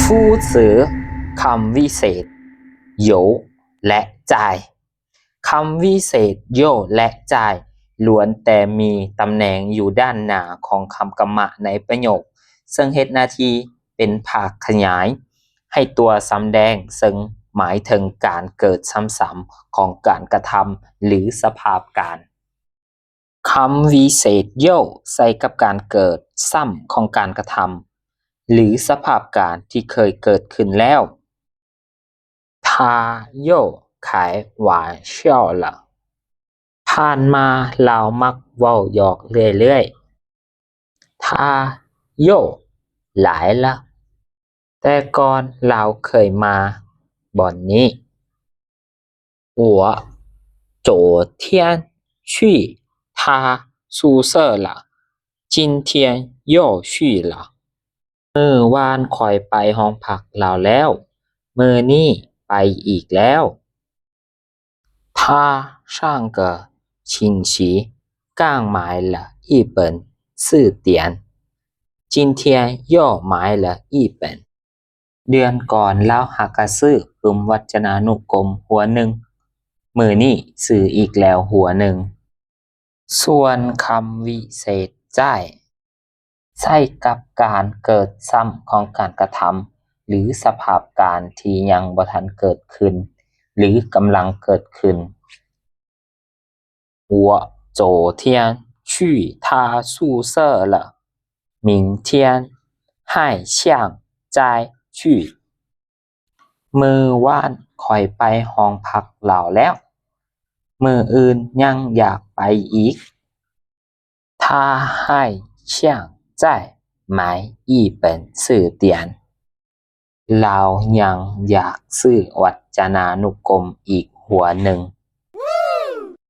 ฟู่จือคำวิเศษโยและจ่ายคำวิเศษโยและจ่ายล้วนแต่มีตำแหน่งอยู่ด้านหน้าของคำกรรมะในประโยคซึ่งเฮ็ดหน้าที่เป็นภาคขยายให้ตัวสำแดงซึ่งหมายถึงการเกิดซ้ำๆของการกระทำหรือสภาพการคำวิเศษโยใส่กับการเกิดซ้ำของการกระทำหรือสภาพการที่เคยเกิดขึ้นแล้ว他又开玩笑了ผ่านมาเรามักเว้าหยอกเรื่อยๆ他又来了แต่ก่อนเราเคยมาบ่อนนี้我昨天去他宿舍了今天又去了มื้อวานข้อยไปห้องพักเราแล้วมื้อนี้ไปอีกแล้ว他上个星期刚买了一本字典今天又买了一本เดือนก่อนเราหากะซื้อปึมวจนานุกรมหัวหนึ่งมื้อนี้ซื้ออีกแล้วหัวหนึ่งส่วนคำวิเศษจ่ายใช้กับการเกิดซ้ำของการกระทำหรือสภาพการที่ยังบ่ทันเกิดขึ้นหรือกำลังเกิดขึ้น我昨天去他宿舍了明天还想再去มื้อวานข้อยไปห้องพักเราแล้วมื้ออื่นยังอยากไปอีก他还想再买一本字典เรายังอยากซื้อวจนานุกรมอีกหัวหนึ่ง